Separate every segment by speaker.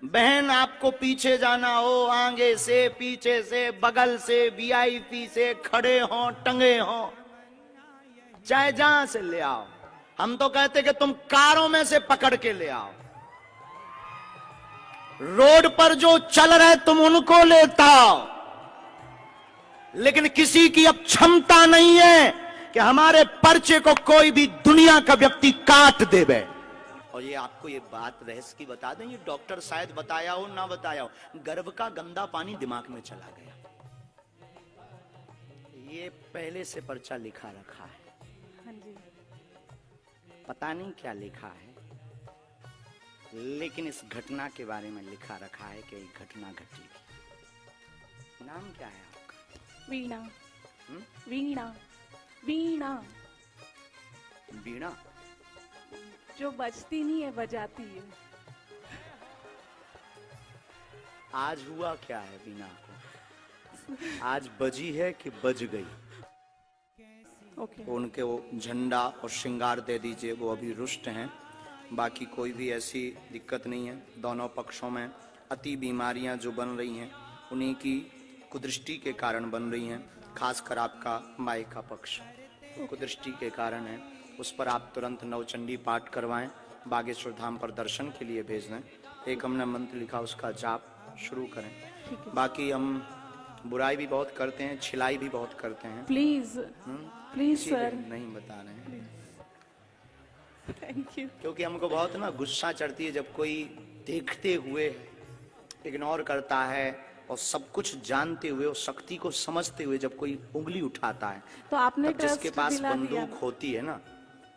Speaker 1: बहन आपको पीछे जाना हो, आगे से, पीछे से, बगल से, वीआईपी से, खड़े हो, टंगे हो, चाहे जहां से ले आओ। हम तो कहते कि तुम कारों में से पकड़ के ले आओ। रोड पर जो चल रहे तुम उनको लेता आओ, लेकिन किसी की अब क्षमता नहीं है कि हमारे पर्चे को कोई भी दुनिया का व्यक्ति काट देवे। और ये आपको ये बात रहस्य की बता दें, ये डॉक्टर शायद बताया हो ना बताया हो, गर्भ का गंदा पानी दिमाग में चला गया। ये पहले से पर्चा लिखा रखा है।
Speaker 2: हाँ जी।
Speaker 1: पता नहीं क्या लिखा है, लेकिन इस घटना के बारे में लिखा रखा है कि एक घटना घटेगी। नाम क्या है आपका?
Speaker 2: वीणा। वीणा। वीणा।
Speaker 1: वीणा
Speaker 2: जो बजती नहीं है, बजाती है।
Speaker 1: आज हुआ क्या है वीणा को? आज बजी है कि बज गई?
Speaker 2: ओके।
Speaker 1: उनके वो झंडा और श्रृंगार दे दीजिए, वो अभी रुष्ट हैं। बाकी कोई भी ऐसी दिक्कत नहीं है। दोनों पक्षों में अति बीमारियां जो बन रही हैं उन्हीं की कुदृष्टि के कारण बन रही हैं। खासकर आपका माई का पक्ष कुदृष्टि के कारण है, उस पर आप तुरंत नवचंडी पाठ करवाएं, बागेश्वर धाम पर दर्शन के लिए भेज दें। एक हमने मंत्र लिखा, उसका जाप शुरू करें। बाकी हम बुराई भी बहुत करते हैं, छिलाई भी बहुत करते हैं।
Speaker 2: प्लीज प्लीज सर,
Speaker 1: नहीं बता रहे हैं।
Speaker 2: Thank you.
Speaker 1: क्योंकि हमको बहुत ना गुस्सा चढ़ती है जब कोई देखते हुए इग्नोर करता है और सब कुछ जानते हुए और शक्ति को समझते हुए जब कोई उंगली उठाता है,
Speaker 2: तो आपने
Speaker 1: तब जिसके पास
Speaker 2: दिला दिया।
Speaker 1: बंदूक होती है ना,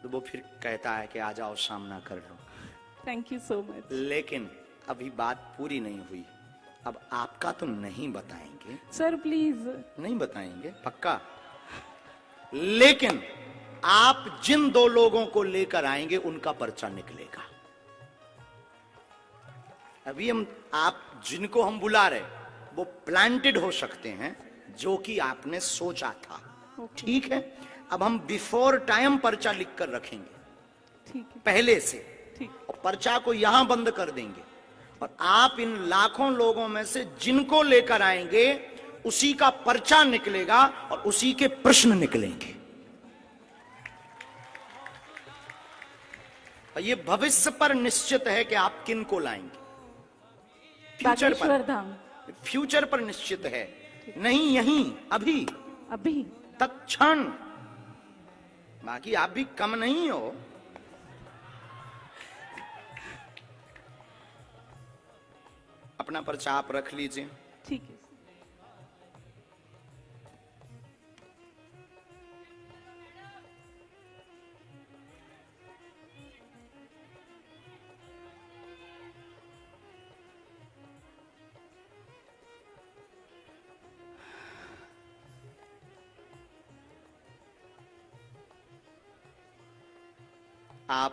Speaker 1: तो वो फिर कहता है कि आ जाओ सामना कर लो।
Speaker 2: Thank you so much.
Speaker 1: लेकिन अभी बात पूरी नहीं हुई। अब आपका तो नहीं बताएंगे
Speaker 2: सर, प्लीज।
Speaker 1: नहीं बताएंगे पक्का, लेकिन आप जिन दो लोगों को लेकर आएंगे उनका पर्चा निकलेगा। अभी हम आप जिनको हम बुला रहे वो प्लांटेड हो सकते हैं, जो कि आपने सोचा था। ठीक है, अब हम बिफोर टाइम पर्चा लिख कर रखेंगे।
Speaker 2: ठीक है।
Speaker 1: पहले से।
Speaker 2: ठीक।
Speaker 1: और पर्चा को यहां बंद कर देंगे और आप इन लाखों लोगों में से जिनको लेकर आएंगे उसी का पर्चा निकलेगा और उसी के प्रश्न निकलेंगे। और ये भविष्य पर निश्चित है कि आप किन को लाएंगे। फ्यूचर
Speaker 2: बागेश्वर
Speaker 1: पर,
Speaker 2: धाम।
Speaker 1: फ्यूचर पर निश्चित है, नहीं यहीं अभी
Speaker 2: अभी
Speaker 1: तत्क्षण। बाकी आप भी कम नहीं हो। अपना पर्चा आप रख लीजिए।
Speaker 2: ठीक है।
Speaker 1: आप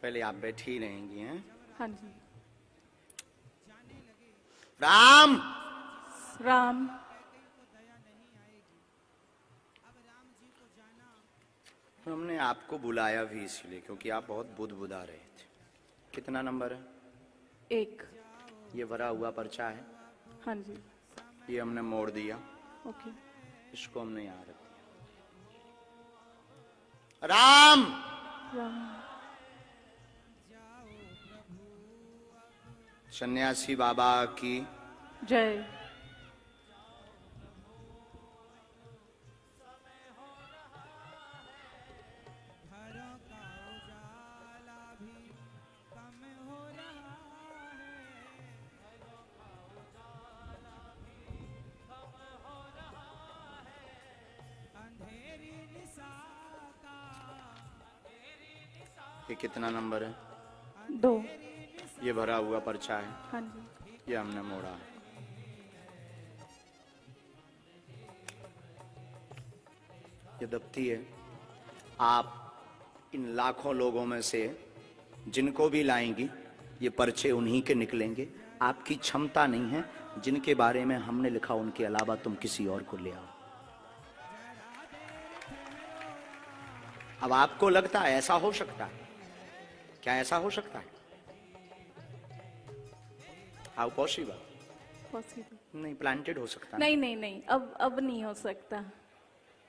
Speaker 1: पहले आप बैठी रहेंगी हैं।
Speaker 2: हाँ जी।
Speaker 1: राम
Speaker 2: राम।
Speaker 1: हमने आपको बुलाया भी इसलिए क्योंकि आप बहुत बुदबुदा रहे थे। कितना नंबर है?
Speaker 2: 1।
Speaker 1: ये भरा हुआ पर्चा है।
Speaker 2: हाँ जी।
Speaker 1: ये हमने मोड़ दिया।
Speaker 2: ओके।
Speaker 1: इसको हमने यहाँ रख दिया। राम
Speaker 2: राम।
Speaker 1: सन्यासी बाबा की
Speaker 2: जय।
Speaker 1: ये कितना नंबर है?
Speaker 2: 2।
Speaker 1: ये भरा हुआ पर्चा है।
Speaker 2: हाँ जी।
Speaker 1: ये हमने मोड़ा है। ये दफ्ती है। आप इन लाखों लोगों में से जिनको भी लाएंगी ये पर्चे उन्हीं के निकलेंगे। आपकी क्षमता नहीं है, जिनके बारे में हमने लिखा उनके अलावा तुम किसी और को ले आओ। अब आपको लगता है ऐसा हो सकता है क्या? ऐसा हो सकता है? How possible?
Speaker 2: पॉसिबल
Speaker 1: नहीं, प्लांटेड हो सकता है।
Speaker 2: नहीं नहीं नहीं, अब नहीं हो सकता।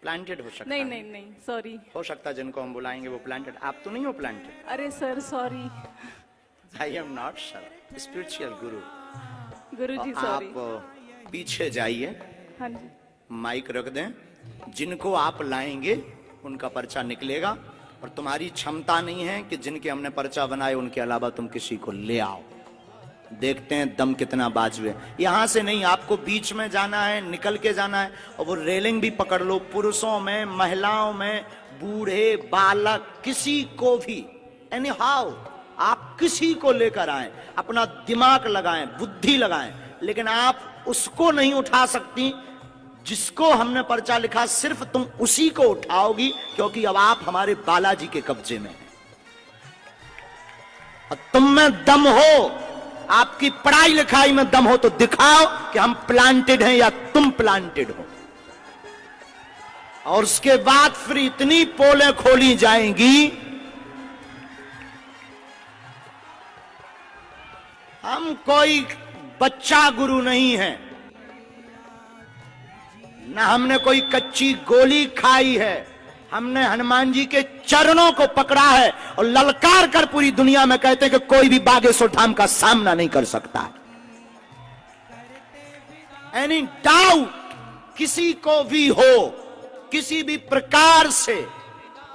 Speaker 1: प्लांटेड हो सकता
Speaker 2: नहीं
Speaker 1: है।
Speaker 2: नहीं नहीं, सॉरी।
Speaker 1: हो सकता है जिनको हम बुलाएंगे वो प्लांटेड। आप तो नहीं हो प्लांटेड।
Speaker 2: अरे sir sorry.
Speaker 1: I am not sir, spiritual Guru.
Speaker 2: Guruji sorry.
Speaker 1: आप पीछे जाइए,
Speaker 2: हाँ जी।
Speaker 1: माइक रख दें, जिनको आप लाएंगे उनका पर्चा निकलेगा, और तुम्हारी क्षमता नहीं है कि जिनके हमने पर्चा बनाए उनके अलावा तुम किसी को ले आओ। देखते हैं दम कितना बाजू है। यहां से नहीं, आपको बीच में जाना है, निकल के जाना है, और वो रेलिंग भी पकड़ लो। पुरुषों में, महिलाओं में, बूढ़े, बालक, किसी को भी, एनी हाउ आप किसी को लेकर आए, अपना दिमाग लगाएं, बुद्धि लगाएं, लेकिन आप उसको नहीं उठा सकती जिसको हमने पर्चा लिखा। सिर्फ तुम उसी को उठाओगी, क्योंकि अब आप हमारे बालाजी के कब्जे में हैं। और तुम में दम हो, आपकी पढ़ाई लिखाई में दम हो, तो दिखाओ कि हम प्लांटेड हैं या तुम प्लांटेड हो। और उसके बाद फिर इतनी पोलें खोली जाएंगी। हम कोई बच्चा गुरु नहीं है, ना हमने कोई कच्ची गोली खाई है। हमने हनुमान जी के चरणों को पकड़ा है और ललकार कर पूरी दुनिया में कहते हैं कि कोई भी बागेश्वर धाम का सामना नहीं कर सकता। एनी डाउट किसी को भी हो, किसी भी प्रकार से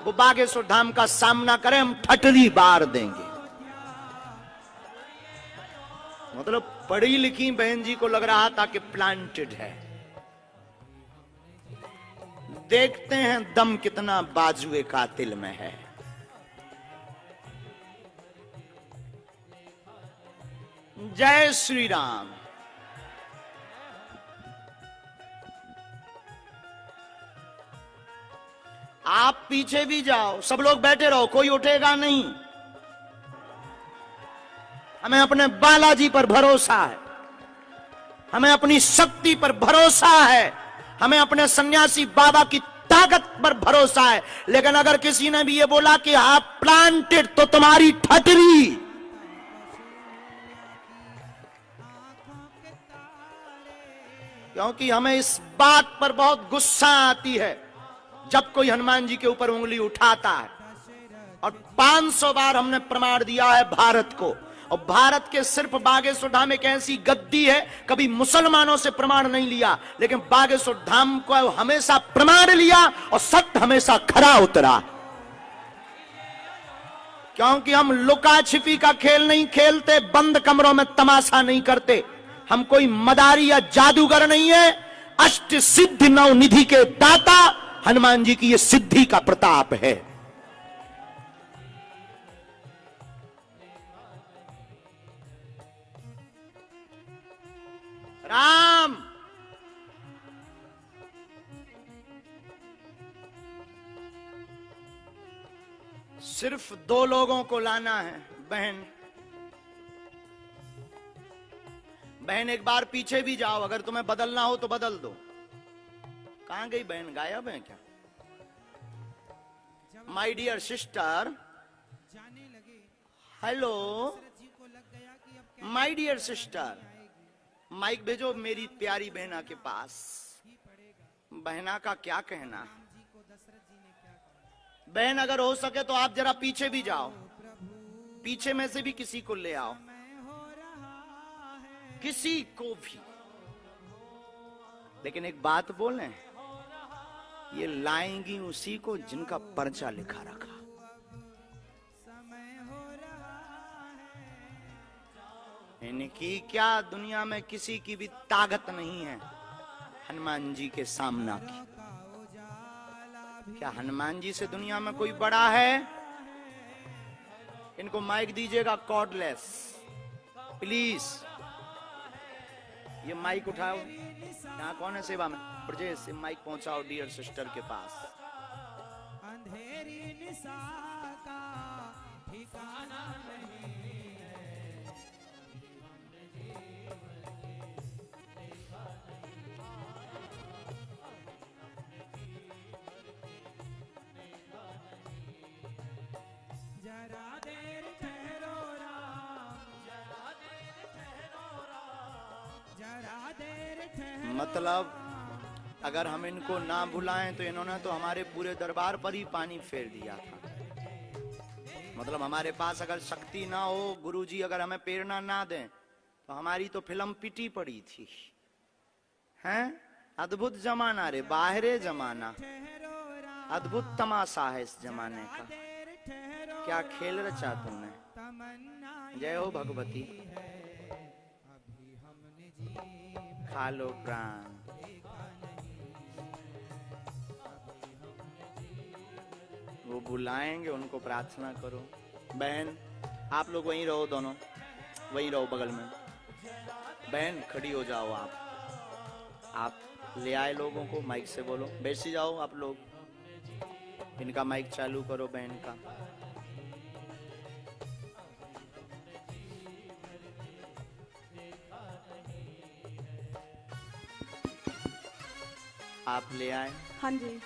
Speaker 1: वो बागेश्वर धाम का सामना करें, हम ठटरी बार देंगे। मतलब पढ़ी लिखी बहन जी को लग रहा था कि प्लांटेड है। देखते हैं दम कितना बाजुए कातिल में है। जय श्री राम। आप पीछे भी जाओ, सब लोग बैठे रहो, कोई उठेगा नहीं। हमें अपने बालाजी पर भरोसा है, हमें अपनी शक्ति पर भरोसा है, हमें अपने सन्यासी बाबा की ताकत पर भरोसा है। लेकिन अगर किसी ने भी ये बोला कि आप प्लांटेड, तो तुम्हारी ठटरी। क्योंकि हमें इस बात पर बहुत गुस्सा आती है जब कोई हनुमान जी के ऊपर उंगली उठाता है। और 500 बार हमने प्रमाण दिया है भारत को, और भारत के सिर्फ बागेश्वर धाम एक ऐसी गद्दी है, कभी मुसलमानों से प्रमाण नहीं लिया, लेकिन बागेश्वर धाम को हमेशा प्रमाण लिया और सत्य हमेशा खरा उतरा। क्योंकि हम लुका छिपी का खेल नहीं खेलते, बंद कमरों में तमाशा नहीं करते। हम कोई मदारी या जादूगर नहीं है। अष्ट सिद्धि नव निधि के दाता हनुमान जी की ये सिद्धि का प्रताप है। राम सिर्फ 2 लोगों को लाना है। बहन एक बार पीछे भी जाओ, अगर तुम्हें बदलना हो तो बदल दो। कहां गई बहन, गायब है क्या? My dear sister, hello my dear sister, mic भेजो मेरी प्यारी बहना के पास। बहना का क्या कहना है? बहन अगर हो सके तो आप जरा पीछे भी जाओ, पीछे में से भी किसी को ले आओ, किसी को भी। लेकिन एक बात बोलें, ये लाएंगी उसी को जिनका पर्चा लिखा रखा। इनकी क्या दुनिया में किसी की भी ताकत नहीं है हनुमान जी के सामना की। क्या हनुमान जी से दुनिया में कोई बड़ा है? इनको माइक दीजिएगा, कॉर्डलेस प्लीज। ये माइक उठाओ, यहाँ कौन है सेवा में? ब्रजेश से माइक पहुंचाओ डियर सिस्टर के पास। अंधेरी निशा का ठिकाना नहीं है। जरा देर ठहरो राम, जरा देर ठहरो राम। मतलब अगर हम इनको ना बुलाएं तो इन्होंने तो हमारे पूरे दरबार पर ही पानी फेर दिया था। मतलब हमारे पास अगर शक्ति ना हो, गुरुजी अगर हमें प्रेरणा ना दें तो हमारी तो फिल्म पिटी पड़ी थी। हैं? अद्भुत जमाना रे, बाहरे जमाना, अद्भुत तमाशा है इस जमाने का। क्या खेल रचा तुमने। जय हो भगवती। खा लो प्राण। वो बुलाएंगे, उनको प्रार्थना करो। बहन आप लोग वहीं रहो, दोनों वहीं रहो बगल में। बहन खड़ी हो जाओ। आप ले आए लोगों को, माइक से बोलो। बैठ जाओ आप लोग। इनका माइक चालू करो बहन का। आप ले आए?
Speaker 2: हाँ जी।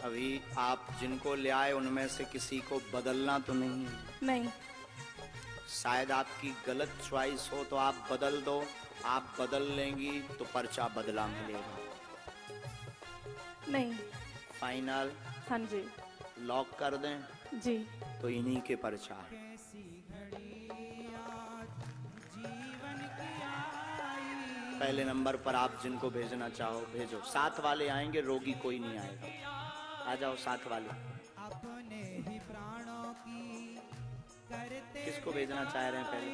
Speaker 1: अभी आप जिनको ले आए उनमें से किसी को बदलना तो नहीं?
Speaker 2: नहीं।
Speaker 1: शायद आपकी गलत चॉइस हो तो आप बदल दो। आप बदल लेंगी तो पर्चा बदला मिलेगा।
Speaker 2: नहीं।
Speaker 1: फाइनल?
Speaker 2: हाँ जी।
Speaker 1: लॉक कर दें?
Speaker 2: जी।
Speaker 1: तो इन्हीं के पर्चा है। पहले नंबर पर आप जिनको भेजना चाहो भेजो। साथ वाले आएंगे, रोगी कोई नहीं आएगा। आ जाओ साथ वाले। किसको भेजना चाह रहे हैं पहले?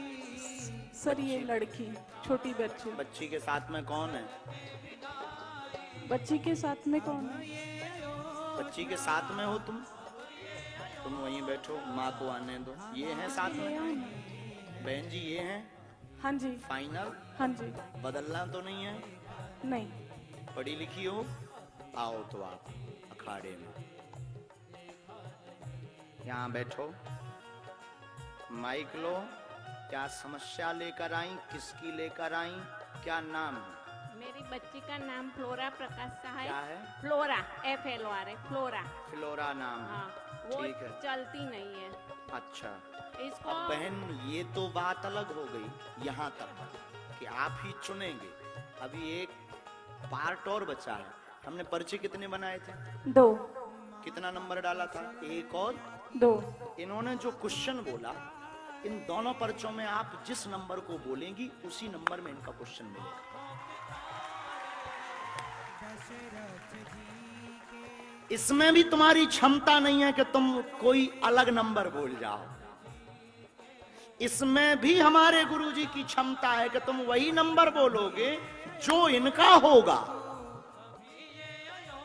Speaker 2: सर ये लड़की, छोटी बच्ची।
Speaker 1: बच्ची के साथ में कौन है?
Speaker 2: बच्ची के साथ में कौन है?
Speaker 1: बच्ची के साथ में हो तुम वहीं बैठो, माँ को आने दो। ये हैं साथ में? बहन जी ये हैं?
Speaker 2: हाँ जी।
Speaker 1: फाइनल?
Speaker 2: हाँ जी।
Speaker 1: बदलना तो नहीं है?
Speaker 2: नहीं।
Speaker 1: पढ़ी लिखी हो? आओ तो आप अखाड़े में यहाँ बैठो। माइक लो। क्या समस्या लेकर आई? किसकी लेकर आई? क्या नाम है?
Speaker 3: मेरी बच्ची का नाम फ्लोरा प्रकाश है।
Speaker 1: क्या है?
Speaker 3: Flora, FLORA, flora.
Speaker 1: फ्लोरा नाम है।
Speaker 3: हाँ, वो
Speaker 1: ठीक है।
Speaker 3: चलती नहीं है।
Speaker 1: अच्छा।
Speaker 3: इसको
Speaker 1: अब बहन ये तो बात अलग हो गई यहाँ तक कि आप ही चुनेंगे। अभी एक पार्ट और बचा है। हमने पर्चे कितने बनाए थे?
Speaker 2: 2।
Speaker 1: कितना नंबर डाला था? 1 और
Speaker 2: 2।
Speaker 1: इन्होंने जो क्वेश्चन बोला, इन दोनों पर्चों में आप जिस नंबर को बोलेंगी उसी नंबर में इनका क्वेश्चन मिलेगा। इसमें भी तुम्हारी क्षमता नहीं है कि तुम कोई अलग नंबर बोल जाओ। इसमें भी हमारे गुरुजी की क्षमता है कि तुम वही नंबर बोलोगे जो इनका होगा।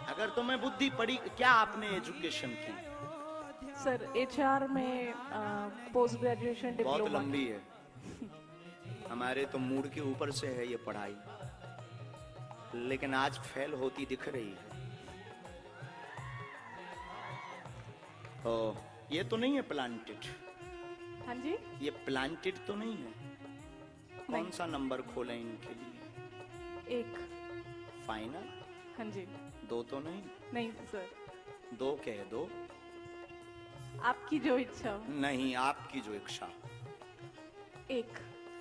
Speaker 1: अगर तुम्हें बुद्धि पड़ी। क्या आपने एजुकेशन की?
Speaker 2: सर HR में पोस्ट ग्रेजुएशन डिप्लोमा।
Speaker 1: बहुत लंबी है। हमारे तो मूड के ऊपर से है ये पढ़ाई, लेकिन आज फेल होती दिख रही है। ओ, ये तो नहीं है प्लांटेड?
Speaker 2: हाँ जी।
Speaker 1: ये प्लांटेड तो नहीं है? कौन सा नंबर खोलें इनके लिए?
Speaker 2: 1।
Speaker 1: फाइनल?
Speaker 2: हाँ जी।
Speaker 1: 2 तो नहीं?
Speaker 2: नहीं सर।
Speaker 1: 2 कह दो।
Speaker 2: आपकी जो इच्छा हो।
Speaker 1: नहीं, आपकी जो इच्छा।
Speaker 2: 1।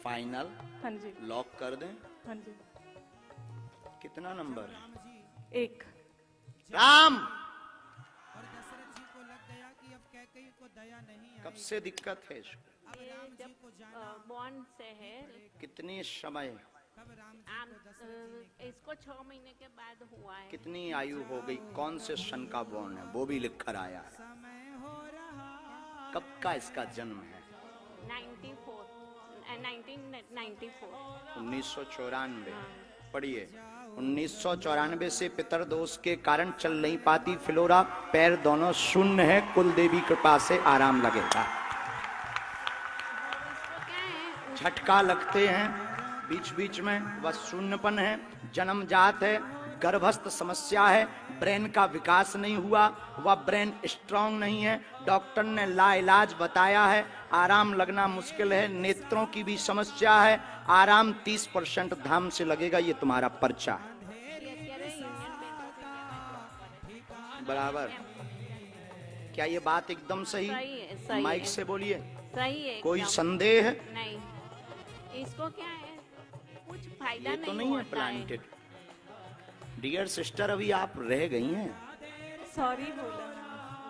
Speaker 1: फाइनल?
Speaker 2: हाँ जी।
Speaker 1: लॉक कर दें?
Speaker 2: हाँ जी।
Speaker 1: कितना नंबर है?
Speaker 3: 1।
Speaker 1: राम, कब से दिक्कत है इसको?
Speaker 3: ये जब बॉन्ड से है।
Speaker 1: कितनी समय?
Speaker 3: इसको 6 महीने के बाद हुआ है।
Speaker 1: कितनी आयु हो गई? कौन से सन का बॉन्ड है वो भी लिख कर आया है। कब का इसका जन्म है? 1994। पढ़िए। 1994 से पितर दोष के कारण चल नहीं पाती फ्लोरा। पैर दोनों शून्य है। कुल देवी कृपा से आराम लगेगा। झटका लगते हैं बीच बीच में, वह शून्यपन है। जन्मजात है। गर्भस्थ समस्या है। ब्रेन का विकास नहीं हुआ। वह ब्रेन स्ट्रांग नहीं है। डॉक्टर ने लाइलाज बताया है। आराम लगना मुश्किल है। नेत्रों की भी समस्या है। आराम 30% धाम से लगेगा। ये तुम्हारा पर्चा है। बराबर। क्या ये बात एकदम सही?
Speaker 3: सही
Speaker 1: माइक
Speaker 3: है।
Speaker 1: से बोलिए।
Speaker 3: सही है।
Speaker 1: कोई संदेह?
Speaker 3: नहीं। इसको क्या है? कुछ फायदा
Speaker 1: ये तो नहीं है
Speaker 3: होता
Speaker 1: प्लांटेड। डियर सिस्टर, अभी आप रह गई हैं।
Speaker 2: सॉरी बोला।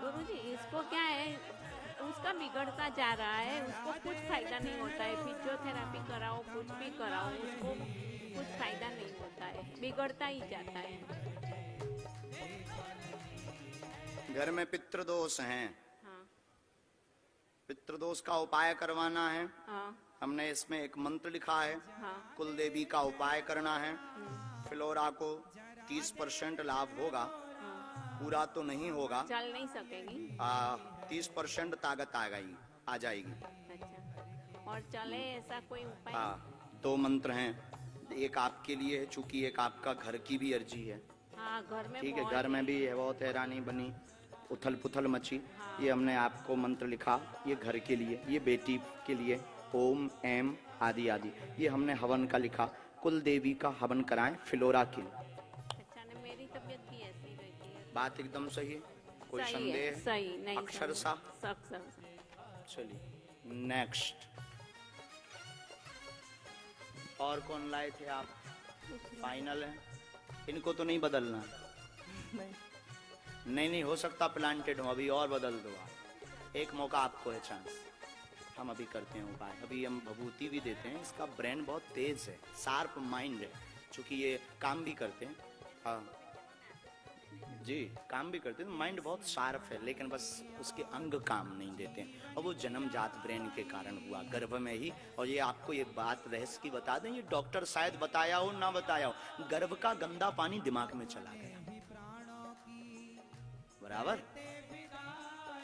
Speaker 3: गुरुजी, इसको क्या है, उसका बिगड़ता जा रहा है, उसको कुछ फायदा नहीं होता है। फिजियोथेरेपी कराओ, कुछ भी कराओ, उसको कुछ फायदा नहीं होता है, बिगड़ता ही जाता है।
Speaker 1: घर में पितृदोष हैं,
Speaker 3: हाँ
Speaker 1: पितृदोष का उपाय करवाना है।
Speaker 3: हाँ
Speaker 1: हमने इसमें एक मंत्र लिखा है,
Speaker 3: हाँ।
Speaker 1: कुल देवी का उपाय करना है। फ्लोरा को 30% लाभ होगा, पूरा तो नहीं होगा।
Speaker 3: चल नहीं सकेगी।
Speaker 1: 30% ताकत आ जाएगी।
Speaker 3: अच्छा, और चले ऐसा कोई उपाय?
Speaker 1: हाँ, 2 मंत्र हैं, एक आपके लिए है, चूंकि एक आपका घर की भी अर्जी है।
Speaker 3: हाँ, घर में
Speaker 1: ठीक है,
Speaker 3: बहुत
Speaker 1: घर में भी है, बहुत हैरानी बनी, उथल पुथल मची। ये हमने आपको मंत्र लिखा, ये घर के लिए, ये बेटी के लिए, ओम एम आदि आदि। ये हमने हवन का लिखा, कुल देवी का हवन कराएं फ्लोरा के लिए।
Speaker 3: अच्छा, ने मेरी तबीयत भी ऐसी रहती है।
Speaker 1: बात एकदम सही है, कोई
Speaker 3: सही है,
Speaker 1: संदेह?
Speaker 3: सही नहीं,
Speaker 1: अक्षरशः।
Speaker 3: सही।
Speaker 1: चलिए नेक्स्ट। और कौन लाए थे आप? फाइनल है, इनको तो नहीं बदलना? नहीं हो सकता प्लांटेड हो, अभी और बदल दो आप, एक मौका आपको है, चांस। हम अभी करते हैं उपाय, अभी हम भभूति भी देते हैं। इसका ब्रेन बहुत तेज है, शार्प माइंड है, क्योंकि ये काम भी करते हैं। हाँ जी, काम भी करते हैं, माइंड बहुत शार्प है, लेकिन बस उसके अंग काम नहीं देते हैं। और वो जन्मजात ब्रेन के कारण हुआ, गर्भ में ही। और ये आपको ये बात रहस्य की बता दें, ये डॉक्टर शायद बताया हो ना बताया हो, गर्भ का गंदा पानी दिमाग में चला गया, बराबर।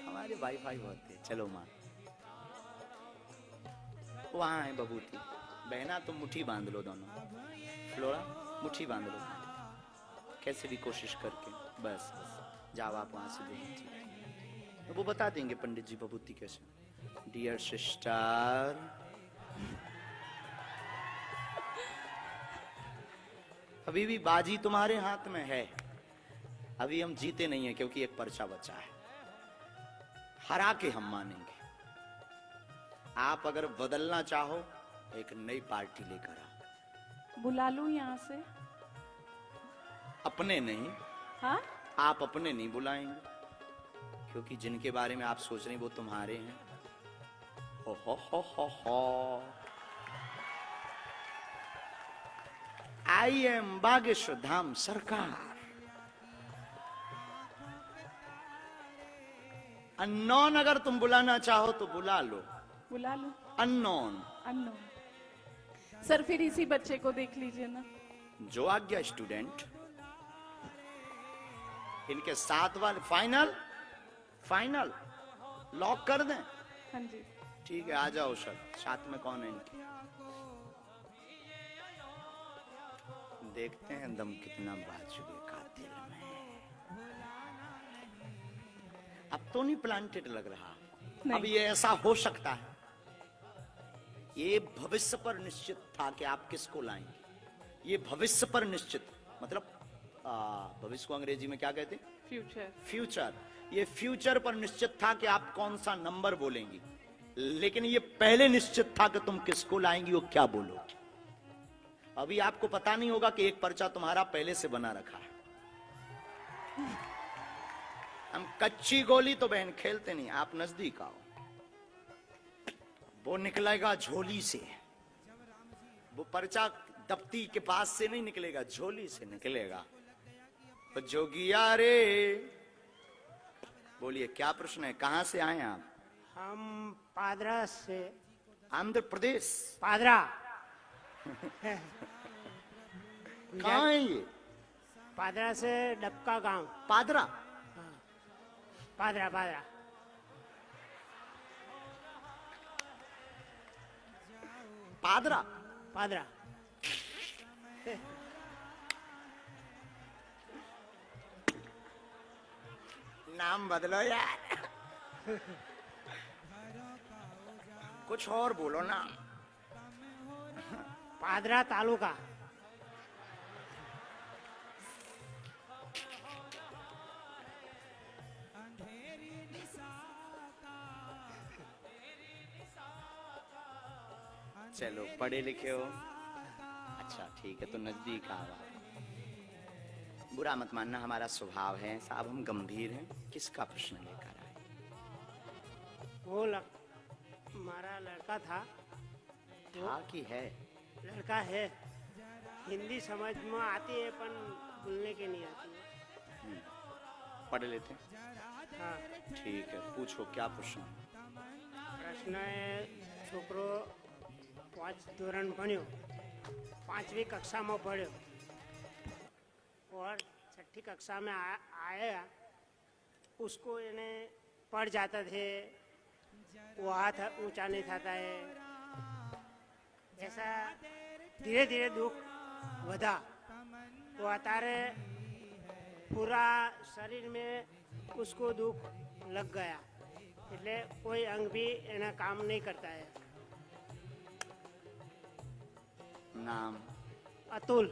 Speaker 1: हमारे वाईफाई बहुत है। चलो माँ, वहां है बबूती बहना, तुम मुट्ठी बांध लो दोनों, फ्लोरा मुट्ठी बांध लो, कैसे भी कोशिश करके। बस जाओ आप वहां से दो, वो बता देंगे पंडित जी बबूती कैसे। डियर सिस्टर, अभी भी बाजी तुम्हारे हाथ में है। अभी हम जीते नहीं है, क्योंकि एक पर्चा बचा है, हरा के हम मानेंगे। आप अगर बदलना चाहो, एक नई पार्टी लेकर आओ।
Speaker 2: बुला लूं यहाँ से?
Speaker 1: अपने नहीं।
Speaker 2: हाँ,
Speaker 1: आप अपने नहीं बुलाएंगे, क्योंकि जिनके बारे में आप सोच रहे हैं वो तुम्हारे हैं। हो। आई एम बागेश्वर धाम सरकार। अननोन अगर तुम बुलाना चाहो तो बुला लो।
Speaker 2: बुला लो।
Speaker 1: अननोन।
Speaker 2: अननोन। सर, फिर इसी बच्चे को देख लीजिए ना।
Speaker 1: जो आज्ञा स्टूडेंट। इनके साथ वाले फाइनल लॉक कर दें?
Speaker 2: हाँ जी।
Speaker 1: ठीक है, आ जाओ सर। साथ में कौन है इनके? देखते हैं दम कितना बाजुए का दिल में। अब तो नहीं प्लांटेड लग रहा, अब ये ऐसा हो सकता है। ये भविष्य पर निश्चित था कि आप किसको लाएंगे। ये भविष्य पर निश्चित, मतलब भविष्य को अंग्रेजी में क्या कहते हैं? फ्यूचर। ये फ्यूचर पर निश्चित था कि आप कौन सा नंबर बोलेंगी, लेकिन ये पहले निश्चित था कि तुम किसको लाएंगी और क्या बोलोगी। अभी आपको पता नहीं होगा कि एक पर्चा तुम्हारा पहले से बना रखा है। हम कच्ची गोली तो बहन खेलते नहीं, आप नजदीक आओ। वो निकलेगा झोली से, वो पर्चा दफ्ती के पास से नहीं निकलेगा, झोली से निकलेगा। तो जोगिया रे, बोलिए क्या प्रश्न है, कहां से आए आप?
Speaker 4: हम पादरा से।
Speaker 1: आंध्र प्रदेश?
Speaker 4: पादरा।
Speaker 1: कहाँ है ये?
Speaker 4: पादरा से डबका गांव।
Speaker 1: पादरा?
Speaker 4: पादरा
Speaker 1: पादरा?
Speaker 4: पादरा।
Speaker 1: नाम बदलो यार। कुछ और बोलो ना।
Speaker 4: पादरा तालुका।
Speaker 1: चलो, पढ़े लिखे हो, अच्छा ठीक है, तो नजदीक आ रहा है। बुरा मत मानना, हमारा स्वभाव है साहब, हम गंभीर हैं। किसका प्रश्न लेकर आए?
Speaker 4: वो हमारा लड़का था।
Speaker 1: था कि है?
Speaker 4: लड़का है। हिंदी समझ में आती है पर बोलने के नहीं आती है।
Speaker 1: पढ़ लेते हैं।
Speaker 4: हाँ।
Speaker 1: ठीक है, पूछो क्या प्रश्न?
Speaker 4: प्रश्न है, छोकरो 5 ધોરણ ભણ્યો, 5वीं कक्षा में पढ़्यो और 6ठी कक्षा में आया, उसको इन्हें पढ़ जाता थे, वो हाथ ऊंचा नहीं था है, ऐसा धीरे धीरे दुख वधा। तो अतारे पूरा शरीर में उसको दुख लग गया, એટલે कोई अंग भी एना काम नहीं करता है।
Speaker 1: नाम?
Speaker 4: अतुल।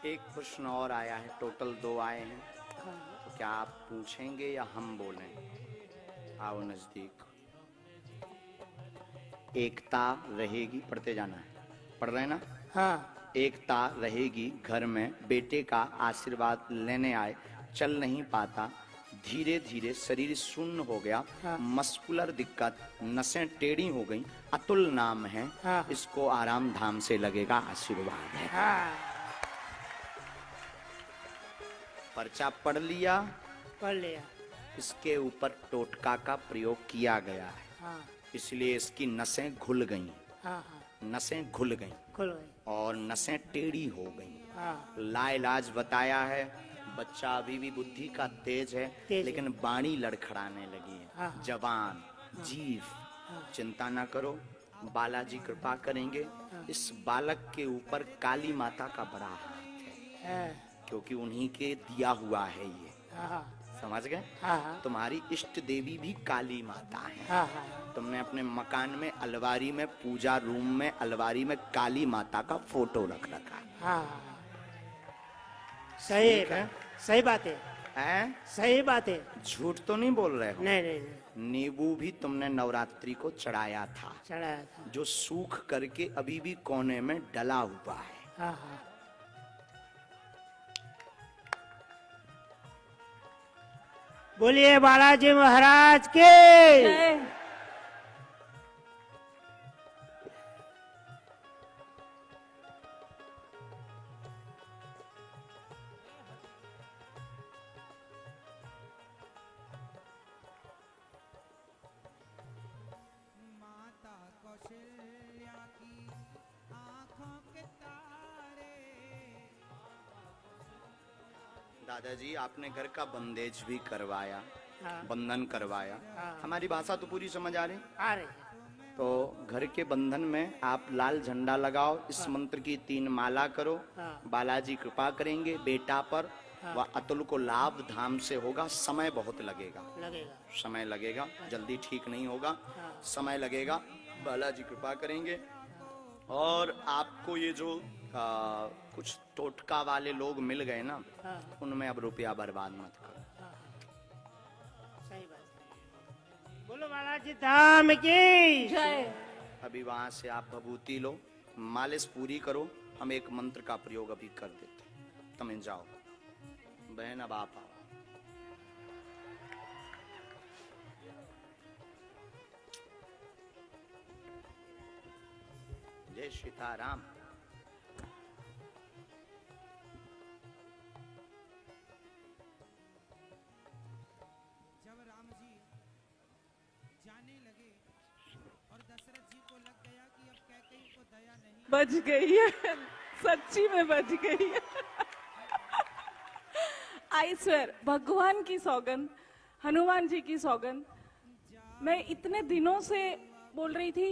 Speaker 1: एक प्रश्न और आया है, टोटल 2 आए हैं। तो क्या आप पूछेंगे या हम बोलें? आओ नजदीक। एकता रहेगी, पढ़ते जाना है, पढ़ रहे हैं ना?
Speaker 4: हाँ।
Speaker 1: एकता रहेगी घर में, बेटे का आशीर्वाद लेने आए, चल नहीं पाता, धीरे धीरे शरीर शून्य हो गया।
Speaker 4: हाँ।
Speaker 1: मस्कुलर दिक्कत, नसें टेढ़ी हो गई। अतुल नाम है।
Speaker 4: हाँ।
Speaker 1: इसको आराम धाम से लगेगा आशीर्वाद है।
Speaker 4: हाँ।
Speaker 1: पर्चा पढ़ लिया,
Speaker 4: पढ़ लिया।
Speaker 1: इसके ऊपर टोटका का प्रयोग किया गया है।
Speaker 4: हाँ।
Speaker 1: इसलिए इसकी नसें घुल गई।
Speaker 4: हाँ। हाँ।
Speaker 1: नसें घुल गई
Speaker 4: खुल गई।
Speaker 1: और नसें टेढ़ी हो गई।
Speaker 4: हाँ।
Speaker 1: लाइलाज बताया है, बच्चा अभी भी बुद्धि का तेज है, लेकिन बाणी लड़खड़ाने लगी है।
Speaker 4: हाँ।
Speaker 1: जवान, जीभ। चिंता ना करो, बालाजी कृपा करेंगे। इस बालक के ऊपर काली माता का बड़ा हाथ है, क्योंकि उन्हीं के दिया हुआ है ये।
Speaker 4: हाँ।
Speaker 1: समझ गए?
Speaker 4: हाँ।
Speaker 1: तुम्हारी इष्ट देवी भी काली माता है।
Speaker 4: हाँ। हाँ।
Speaker 1: तुमने अपने मकान में अलमारी में, पूजा रूम में अलमारी में काली माता का फोटो रख रखा है।
Speaker 4: हाँ। सही
Speaker 1: ठीक है।
Speaker 4: सही बात है।
Speaker 1: हैं?
Speaker 4: सही बात है।
Speaker 1: झूठ तो नहीं बोल रहे हो?
Speaker 4: नहीं नहीं नहीं,
Speaker 1: नींबू भी तुमने नवरात्रि को चढ़ाया था,
Speaker 4: चढ़ाया था।
Speaker 1: जो सूख करके अभी भी कोने में डला हुआ है।
Speaker 4: हाँ। हाँ। बोलिए बालाजी महाराज के।
Speaker 2: जय।
Speaker 1: दादाजी, आपने घर का बंदेज भी करवाया,
Speaker 4: हाँ।
Speaker 1: बंधन करवाया।
Speaker 4: हाँ।
Speaker 1: हमारी भाषा तो पूरी समझ आ रही?
Speaker 4: आ रही।
Speaker 1: तो घर के बंधन में आप लाल झंडा लगाओ, इस मंत्र की 3 माला करो।
Speaker 4: हाँ।
Speaker 1: बालाजी कृपा करेंगे बेटा पर।
Speaker 4: हाँ।
Speaker 1: वह अतुल को लाभ धाम से होगा। समय बहुत लगेगा,
Speaker 4: लगेगा।
Speaker 1: समय लगेगा, जल्दी ठीक नहीं होगा।
Speaker 4: हाँ।
Speaker 1: समय लगेगा। बालाजी कृपा करेंगे। और आपको ये जो कुछ टोटका वाले लोग मिल गए ना,
Speaker 4: हाँ।
Speaker 1: उनमें अब रुपया बर्बाद मत करो।
Speaker 4: हाँ। सही बात। बोलो बालाजी धाम की
Speaker 2: जय।
Speaker 1: अभी वहां से आप भभूति लो, मालिश पूरी करो। हम एक मंत्र का प्रयोग अभी कर देते। तुम जाओ बहन, अब आप आओ। जय सीताराम।
Speaker 5: जब राम जी जाने लगे और दशरथ जी को लग गया कि अब कैकेयी को दया नहीं,
Speaker 2: बच गई है, सच्ची में बच गई है। आई स्वेर, भगवान की सौगंध, हनुमान जी की सौगंध, मैं इतने दिनों से बोल रही थी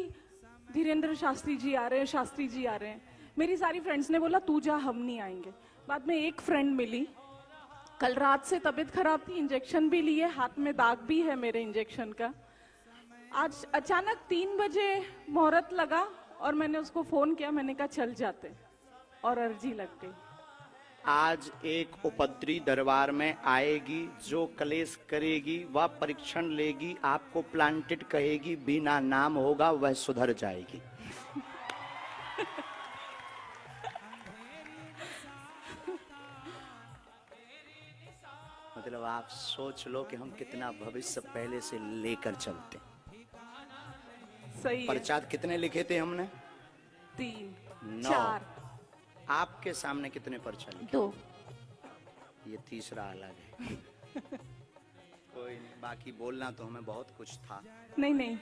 Speaker 2: धीरेन्द्र शास्त्री जी आ रहे हैं, शास्त्री जी आ रहे हैं। मेरी सारी फ्रेंड्स ने बोला तू जा, हम नहीं आएंगे। बाद में एक फ्रेंड मिली, कल रात से तबीयत खराब थी, इंजेक्शन भी लिए, हाथ में दाग भी है मेरे इंजेक्शन का। आज अचानक 3 बजे मुहूर्त लगा और मैंने उसको फोन किया, मैंने कहा चल जाते, और अर्जी लग गई।
Speaker 1: आज एक उपद्री दरबार में आएगी, जो कलेश करेगी वह परीक्षण लेगी, आपको प्लांटेड कहेगी, बिना नाम होगा वह सुधर जाएगी। मतलब आप सोच लो कि हम कितना भविष्य पहले से लेकर चलते हैं।
Speaker 2: सही है।
Speaker 1: प्रचार कितने लिखे थे हमने?
Speaker 2: 3
Speaker 1: 9।
Speaker 2: 4
Speaker 1: आपके सामने कितने पर्चा लिखे?
Speaker 2: 2।
Speaker 1: ये तीसरा अलग है। कोई नहीं, बाकी बोलना तो हमें बहुत कुछ था।
Speaker 2: नहीं नहीं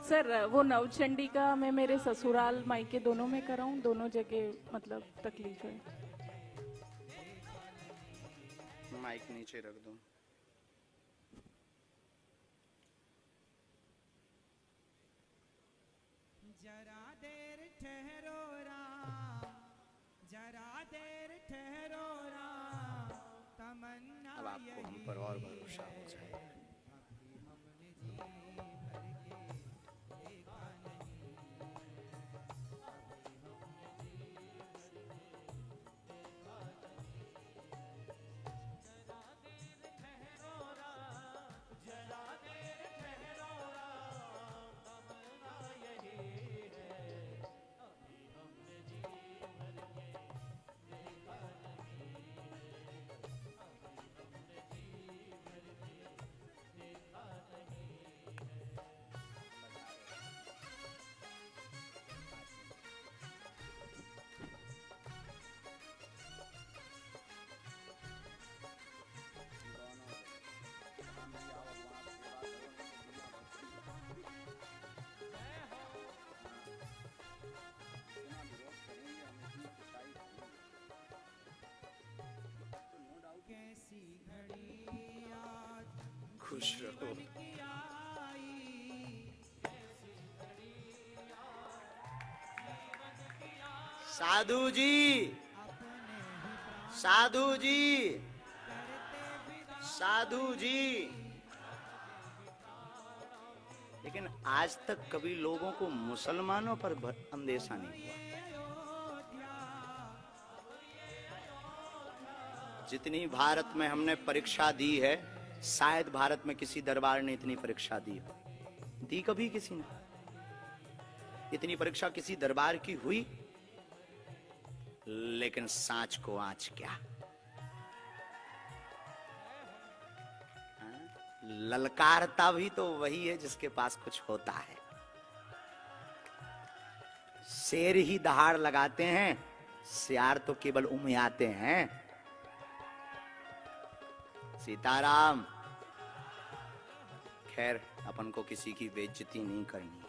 Speaker 2: सर वो नवचंडी का मैं मेरे ससुराल मायके दोनों में कराऊं, दोनों जगह मतलब तकलीफ है।
Speaker 1: माइक नीचे रख दो।
Speaker 5: जरा देर ठहरो राम, जरा देर ठहरो राम, तमन्ना
Speaker 1: अब आपको हम पर और भरोसा हो जाएगा।
Speaker 5: कैसी घड़ी आज
Speaker 1: खुश रहो। साधु जी, साधु जी, साधु जी। लेकिन आज तक कभी लोगों को मुसलमानों पर अंदेशा नहीं हुआ। जितनी भारत में हमने परीक्षा दी है, शायद भारत में किसी दरबार ने इतनी परीक्षा दी हो। दी कभी किसी ने? इतनी परीक्षा किसी दरबार की हुई? लेकिन सांच को आंच क्या, ललकारता भी तो वही है जिसके पास कुछ होता है। शेर ही दहाड़ लगाते हैं, सियार तो केवल उमियाते हैं। सीताराम। खैर, अपन को किसी की बेइज्जती नहीं करनी है,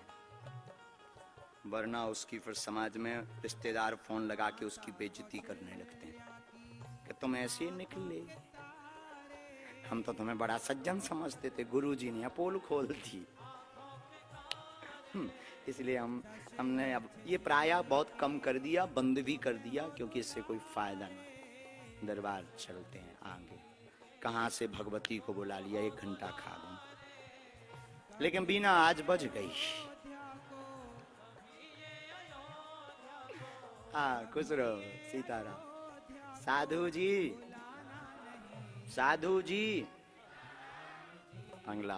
Speaker 1: वरना उसकी फिर समाज में रिश्तेदार फोन लगा के उसकी बेइज्जती करने लगते हैं कि तुम ऐसे ही निकले, हम तो तुम्हें बड़ा सज्जन समझते थे, गुरुजी ने अपोल खोल दी। इसलिए हमने अब ये प्रायः बहुत कम कर दिया, बंद भी कर दिया, क्योंकि इससे कोई फायदा नहीं। दरबार चलते हैं आगे। कहां से भगवती को बुला लिया, 1 घंटा खा गए, लेकिन बीना आज बज गई। हाँ, खुश रहो। सीताराम। साधु जी, साधु जी। अगला